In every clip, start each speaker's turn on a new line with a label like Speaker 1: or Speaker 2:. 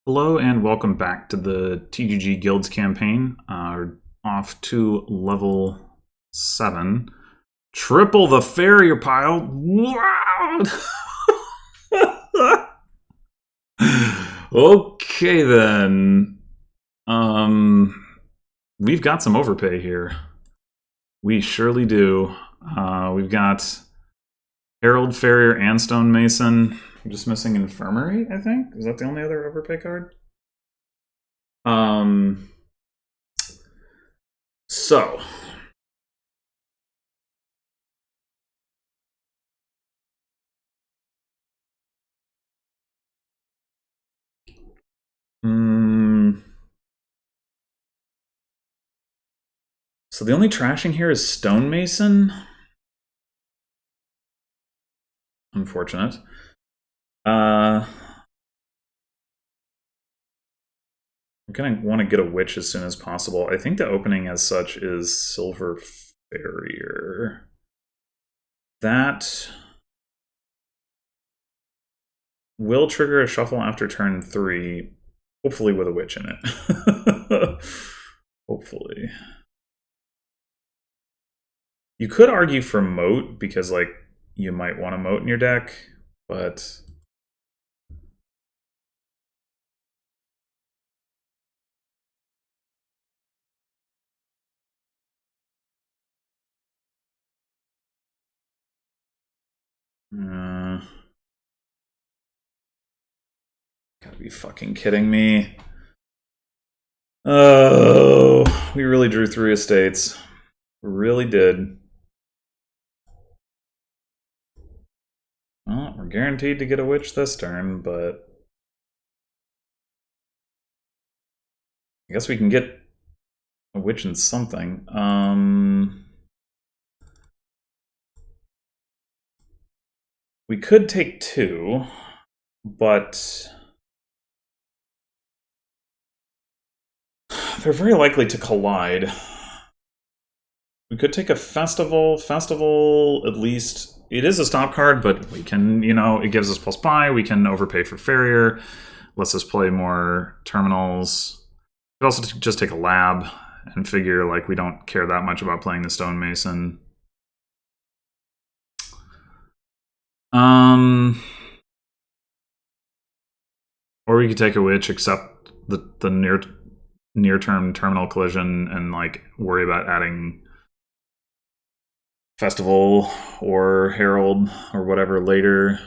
Speaker 1: Hello and welcome back to the TGG Guilds campaign. We're off to level 7. Triple the farrier pile. Wow! Okay then. We've got some overpay here. We surely do. We've got Herald, Farrier, and Stonemason. I'm just missing Infirmary, I think. Is that the only other overpay card? Um, so so the only trashing here is Stonemason. Unfortunate. I'm gonna want to get a witch as soon as possible. I think the opening as such is Silver Farrier. That will trigger a shuffle after turn 3, hopefully with a witch in it. Hopefully. You could argue for moat because, like, you might want a moat in your deck, but gotta be fucking kidding me. Oh, we really drew 3 estates. We really did. Well, we're guaranteed to get a witch this turn, but I guess we can get a witch in something. We could take 2, but they're very likely to collide. We could take a festival. Festival, at least, it is a stop card, but we can, it gives us plus buy. We can overpay for Farrier. Lets us play more terminals. We could also just take a lab and figure, like, we don't care that much about playing the Stonemason. Or we could take a witch, accept the near-term terminal collision, and, like, worry about adding Festival or Herald or whatever later.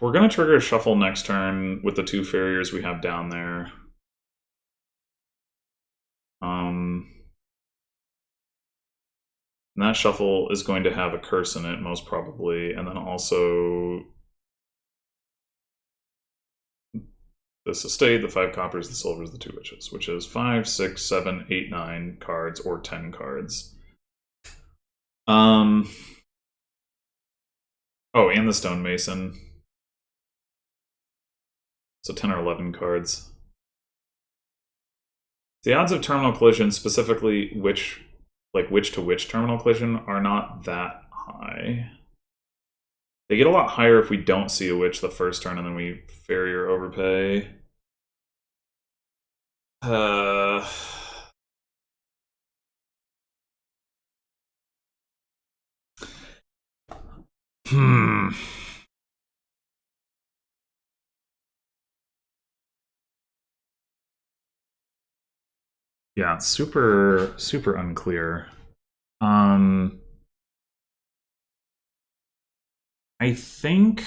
Speaker 1: We're going to trigger a shuffle next turn with the 2 farriers we have down there. And that shuffle is going to have a curse in it, most probably, and then also this estate, the 5 coppers, the silvers, the 2 witches, which is 5, 6, 7, 8, 9 cards, or 10 cards. Oh, and the Stonemason. So 10 or 11 cards. The odds of terminal collision, specifically witch to witch terminal collision, are not that high. They get a lot higher if we don't see a witch the first turn and then we farrier overpay. Yeah, super unclear. I think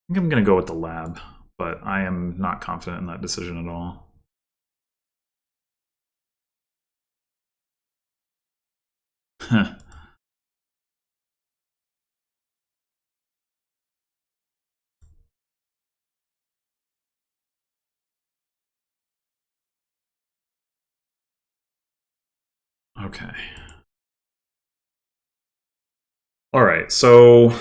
Speaker 1: I'm going to go with the lab, but I am not confident in that decision at all. Okay. All right, so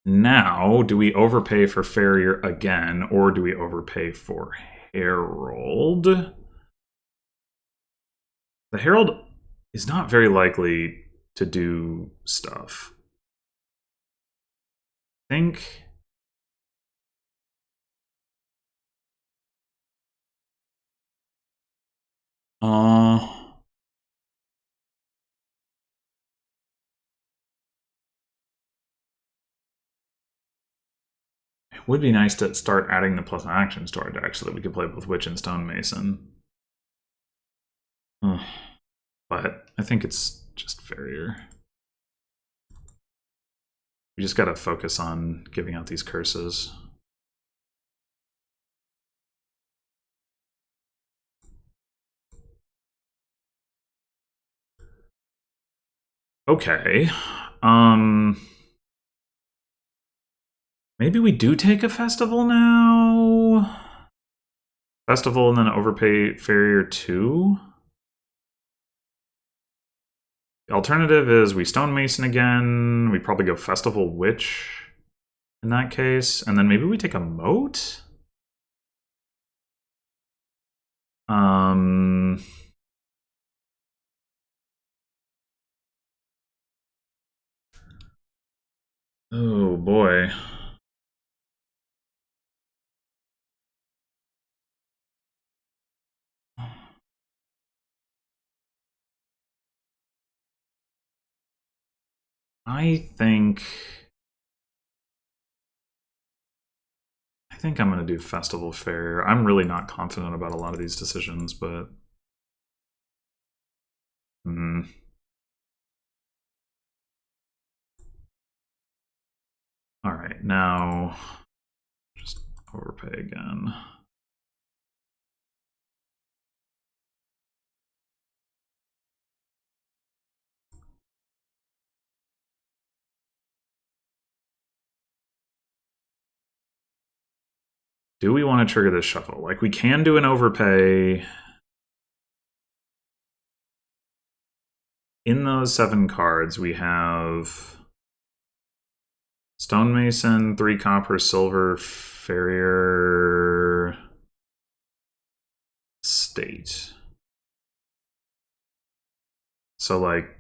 Speaker 1: Now, do we overpay for Farrier again, or do we overpay for Herald? The Herald is not very likely to do stuff. I think... It would be nice to start adding the plus actions to our deck so that we could play both Witch and Stonemason. But I think it's just Farrier. We just gotta focus on giving out these curses. Okay. Maybe we do take a festival now? Festival and then overpay Farrier 2? The alternative is we Stonemason again. We probably go Festival Witch in that case. And then maybe we take a Moat? Oh boy. I think I'm going to do Festival Fair. I'm really not confident about a lot of these decisions, but... Alright, now... just overpay again. Do we want to trigger this shuffle? Like, we can do an overpay. In those 7 cards, we have Stonemason, 3 copper, silver, Farrier, State. So, like,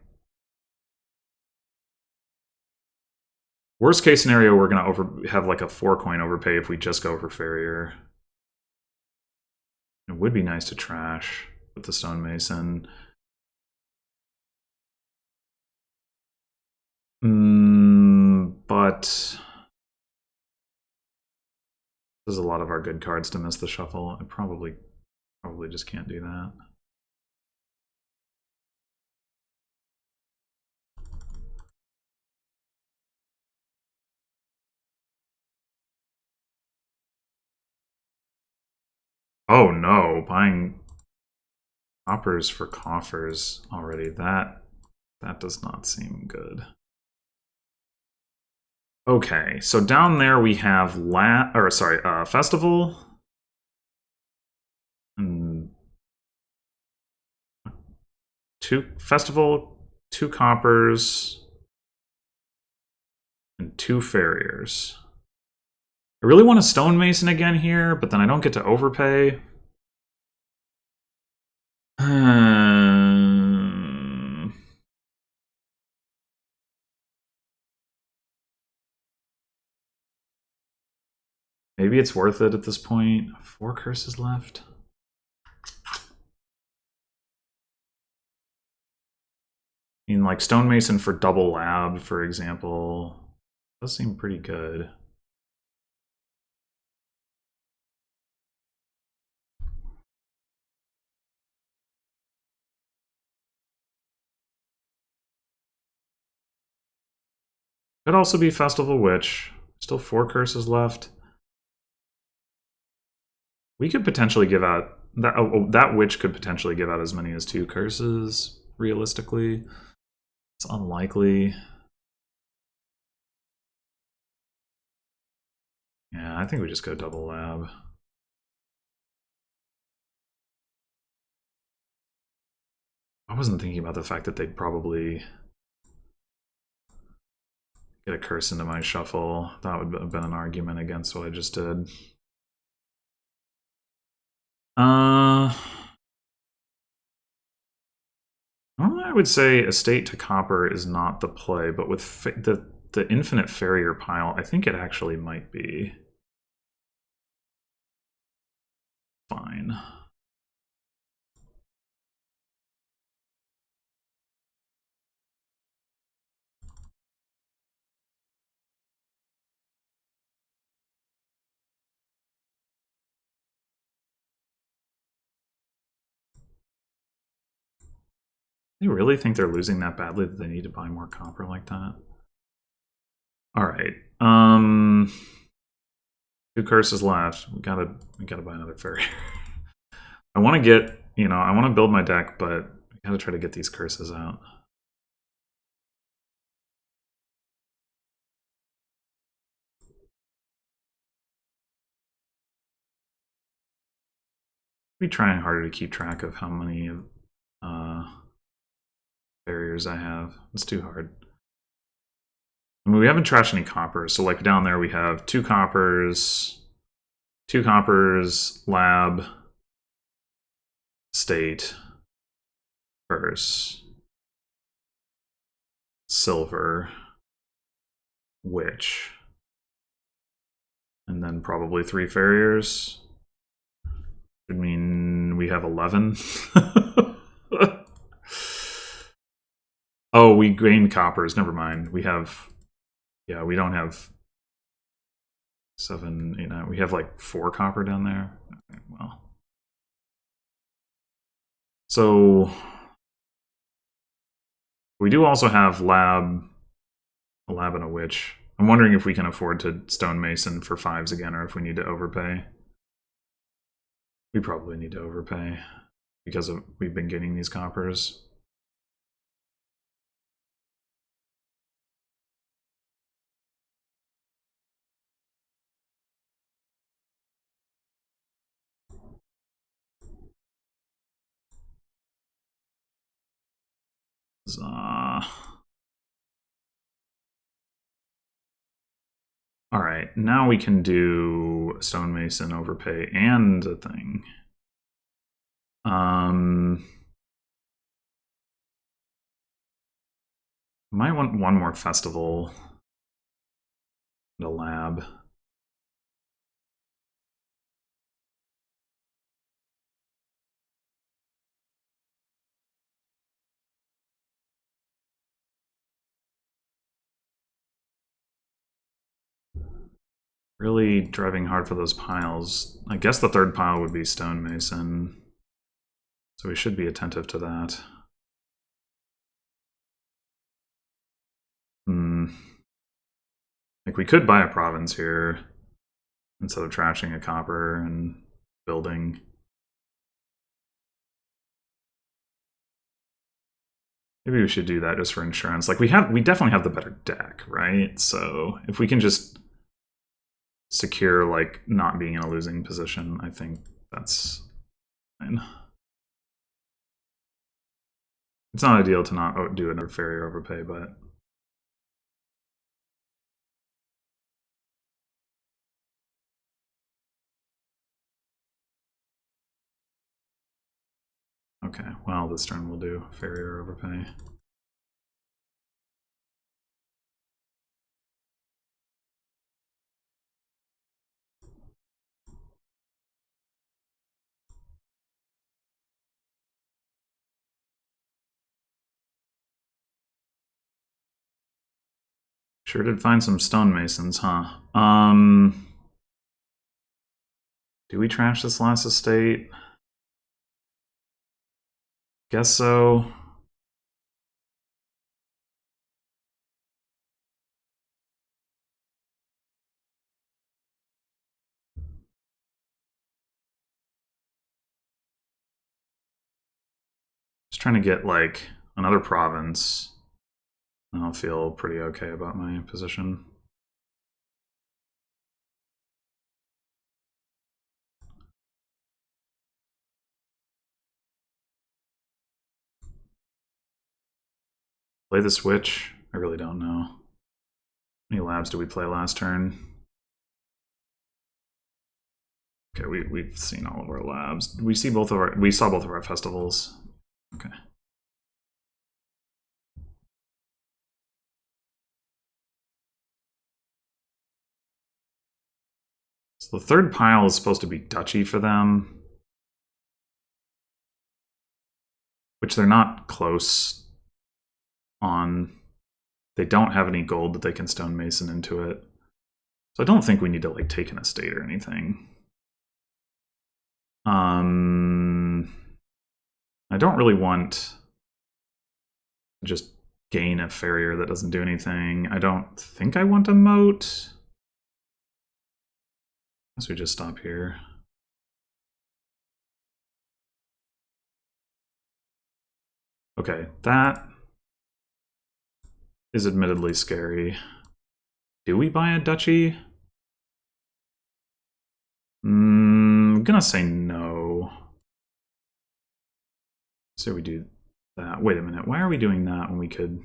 Speaker 1: worst case scenario, we're going to have like a 4-coin overpay if we just go for Farrier. It would be nice to trash with the Stonemason. But there's a lot of our good cards to miss the shuffle. I probably just can't do that. Oh no, buying coppers for coffers already. That does not seem good. Okay, so down there we have Festival. And 2 Festival, 2 coppers, and 2 Farriers. I really want a Stonemason again here, but then I don't get to overpay. Maybe it's worth it at this point. 4 curses left. I mean, like Stonemason for double lab, for example, does seem pretty good. Could also be Festival Witch. Still 4 curses left. We could potentially give out... that Witch could potentially give out as many as 2 curses, realistically. It's unlikely. Yeah, I think we just go double lab. I wasn't thinking about the fact that they'd probably get a curse into my shuffle. That would have been an argument against what I just did. Normally I would say estate to copper is not the play, but with the infinite farrier pile, I think it actually might be fine. They really think they're losing that badly that they need to buy more copper like that? All right. 2 curses left. We gotta buy another farrier. I want to get, I want to build my deck, but I gotta try to get these curses out. Be trying harder to keep track of how many barriers I have. It's too hard. I mean, we haven't trashed any copper, so like down there we have 2 coppers, lab, state, curse, silver, witch, and then probably 3 farriers. I mean, we have 11. Oh, we gained coppers. Never mind. We have, yeah, we don't have 7, 8, 9. We have like 4 copper down there. Okay, well, so we do also have a lab and a witch. I'm wondering if we can afford to stonemason for 5s again, or if we need to overpay. We probably need to overpay because we've been getting these coppers. All right, now we can do stonemason, overpay, and a thing. Might want one more festival and a lab. Really driving hard for those piles. I guess the 3rd pile would be stonemason, so we should be attentive to that. Like, we could buy a province here instead of trashing a copper and building. Maybe we should do that just for insurance. Like, we definitely have the better deck, right? So if we can just secure, like, not being in a losing position, I think that's fine. It's not ideal to not do another farrier overpay, but okay, well, this turn we'll do farrier overpay. Sure did find some stonemasons, huh? Do we trash this last estate? Guess so. Just trying to get, like, another province. And I'll feel pretty okay about my position. Play the switch? I really don't know. many labs did we play last turn? Okay, we've seen all of our labs. We saw both of our festivals. Okay. So the third pile is supposed to be duchy for them, which they're not close on. They don't have any gold that they can stonemason into it. So I don't think we need to like take an estate or anything. I don't really want to just gain a farrier that doesn't do anything. I don't think I want a moat. Guess we just stop here. Okay, that is admittedly scary. Do we buy a duchy? I'm gonna say no. So we do that. Wait a minute, why are we doing that when we could...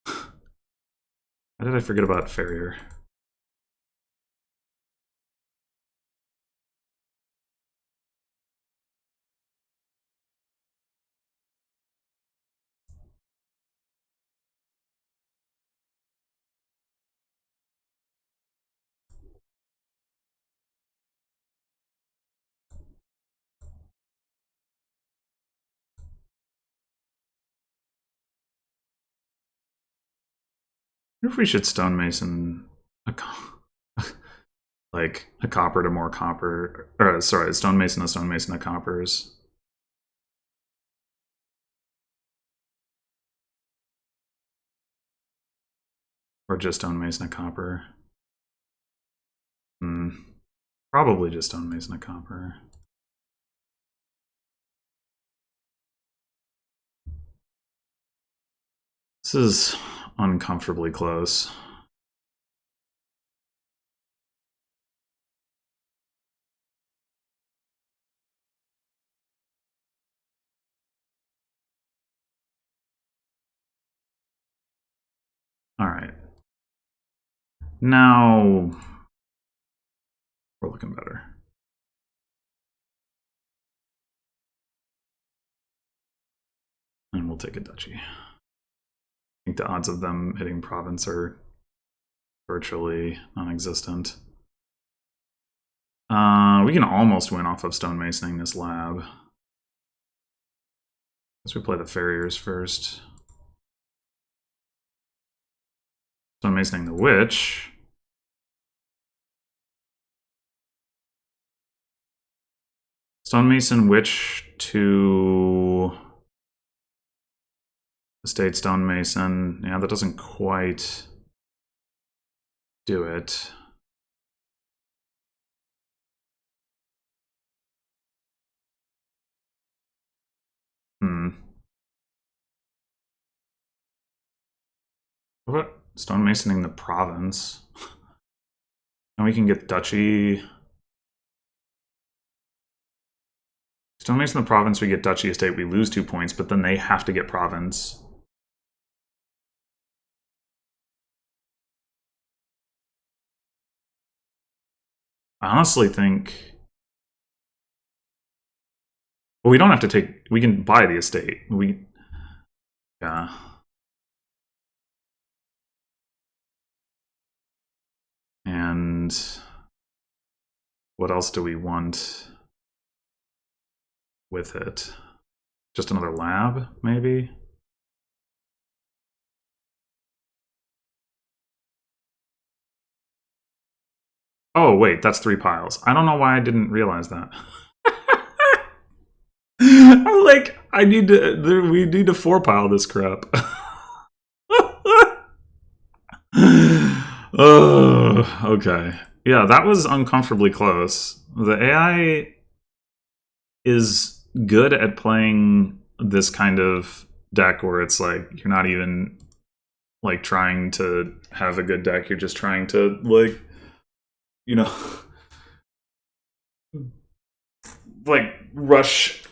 Speaker 1: How did I forget about farrier? I wonder if we should stonemason like a copper to more copper, or sorry, stonemason to coppers. Or just stonemason a copper. Probably just stonemason a copper. This is uncomfortably close. All right. Now we're looking better. And we'll take a duchy. I think the odds of them hitting province are virtually non-existent. We can almost win off of stonemasoning this lab. Let's we play the farriers first. Stonemasoning the witch. Stonemason witch to estate stonemason. Yeah, that doesn't quite do it. What about stonemasoning the province? And we can get duchy. Stonemason the province, we get duchy estate, we lose 2 points, but then they have to get province. I honestly think... Well, we don't have to take... We can buy the estate. Yeah. And... What else do we want with it? Just another lab, maybe? Oh, wait, that's 3 piles. I don't know why I didn't realize that. I'm like, we need to 4 pile this crap. Oh, okay. Yeah, that was uncomfortably close. The AI is good at playing this kind of deck where it's like, you're not even like trying to have a good deck, you're just trying to like, you know, like rush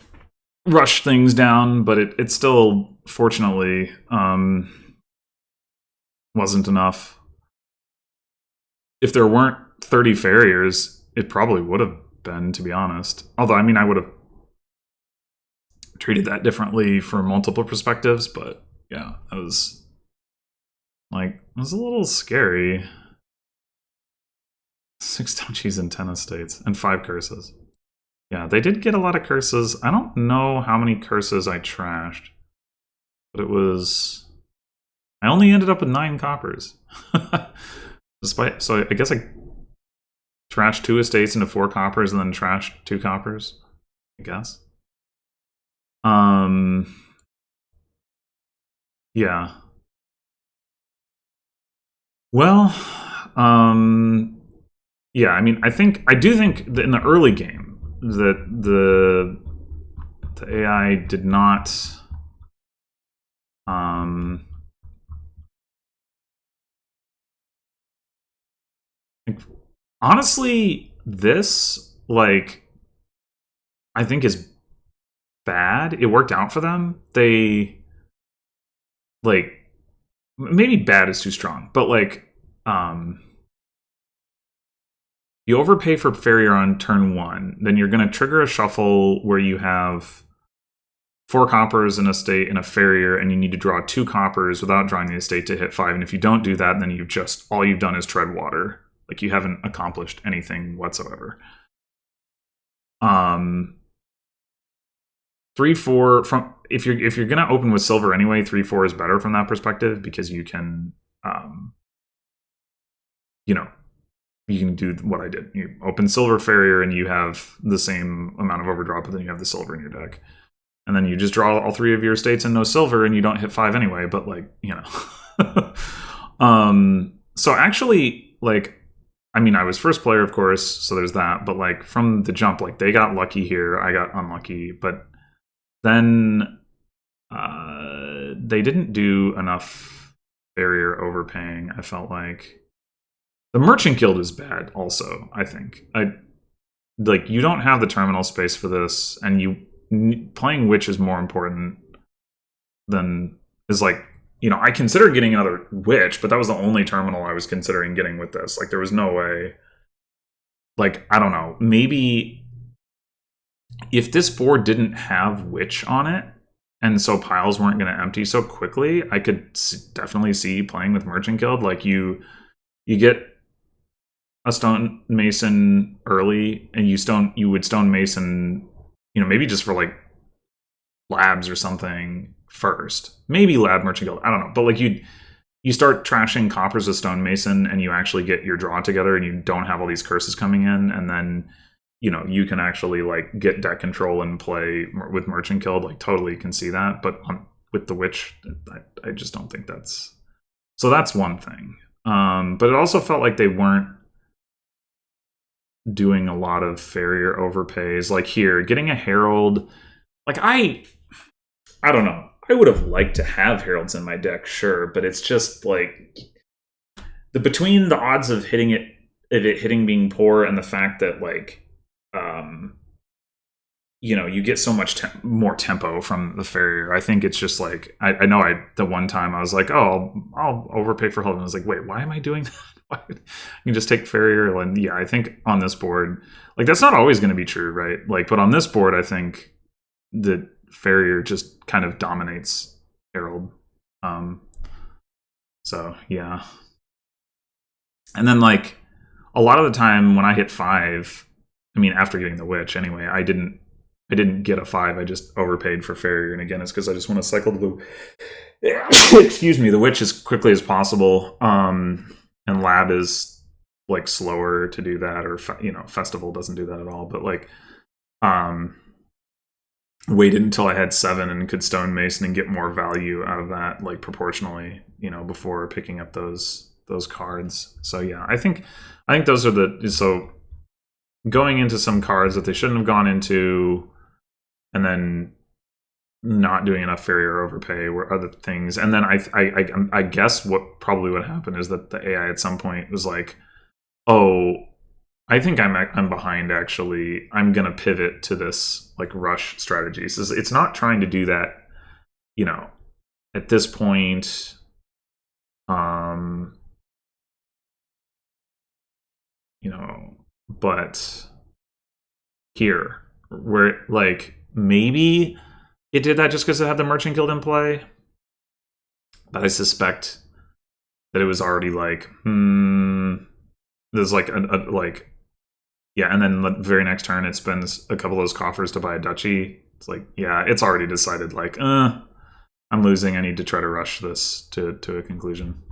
Speaker 1: things down, but it still fortunately wasn't enough. If there weren't 30 farriers, it probably would have been, to be honest. Although, I mean, I would have treated that differently for multiple perspectives, but yeah, it was a little scary. 6 touchies and 10 estates and 5 curses. Yeah, they did get a lot of curses. I don't know how many curses I trashed, but it was... I only ended up with 9 coppers. Despite, so I guess I trashed 2 estates into 4 coppers and then trashed 2 coppers, I guess. Yeah. Well, yeah, I mean, I do think that in the early game that the AI did not honestly, this, like, I think is bad. It worked out for them. They, like, maybe bad is too strong, but like, you overpay for farrier on turn 1, then you're going to trigger a shuffle where you have 4 coppers, an estate, and a farrier, and you need to draw 2 coppers without drawing the estate to hit 5. And if you don't do that, then all you've done is tread water. Like, you haven't accomplished anything whatsoever. 3-4 from if you're gonna open with silver anyway, 3-4 is better from that perspective because you can, you know, you can do what I did. You open silver farrier and you have the same amount of overdraw, but then you have the silver in your deck. And then you just draw all 3 of your estates and no silver, and you don't hit 5 anyway, but like, you know. So actually, like, I mean, I was first player, of course, so there's that, but like from the jump, like they got lucky here, I got unlucky, but then they didn't do enough barrier overpaying, I felt like. The Merchant Guild is bad also, I think. Like, you don't have the terminal space for this, and playing Witch is more important than... is like, you know, I considered getting another Witch, but that was the only terminal I was considering getting with this. Like, there was no way... Like, I don't know. Maybe if this board didn't have Witch on it, and so piles weren't going to empty so quickly, I could definitely see playing with Merchant Guild. Like, you get a Stone Mason early, and you would Stone Mason, you know, maybe just for like labs or something first. Maybe lab Merchant Guild, I don't know. But like you start trashing coppers with Stone Mason, and you actually get your draw together, and you don't have all these curses coming in, and then, you know, you can actually like get deck control and play with Merchant Guild. Like, totally can see that. But with the Witch, I just don't think that's... So that's one thing. But it also felt like they weren't doing a lot of farrier overpays. Like here, getting a Herald, like I don't know. I would have liked to have Heralds in my deck, sure, but it's just like between the odds of it hitting being poor and the fact that like you know, you get so much more tempo from the farrier. I think it's just like I know the one time I was like, oh, I'll overpay for Helden. I was like, wait, why am I doing that? You can just take farrier. And yeah, I think on this board, like, that's not always going to be true, right? Like, but on this board, I think that farrier just kind of dominates Herald. So yeah. And then like a lot of the time when I hit 5, I mean, after getting the Witch anyway, I didn't get a 5. I just overpaid for farrier. And again, it's because I just want to cycle to the excuse me, the Witch as quickly as possible. And lab is like slower to do that, or you know, festival doesn't do that at all. But like, waited until I had 7 and could Stone Mason and get more value out of that, like proportionally, you know, before picking up those cards. So yeah, I think those are so going into some cards that they shouldn't have gone into, and then not doing enough farrier overpay were other things. And then I guess what probably would happen is that the AI at some point was like, oh, I think I'm behind, actually. I'm going to pivot to this like rush strategy. So it's not trying to do that, you know, at this point. you know, but here, where, like, maybe it did that just because it had the Merchant Guild in play, but I suspect that it was already like, there's like like, yeah, and then the very next turn it spends a couple of those coffers to buy a duchy. It's like, yeah, it's already decided, like, I'm losing, I need to try to rush this to a conclusion.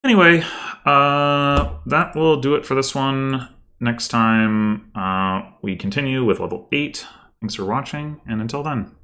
Speaker 1: Anyway, that will do it for this one. Next time, we continue with level 8. Thanks for watching, and until then.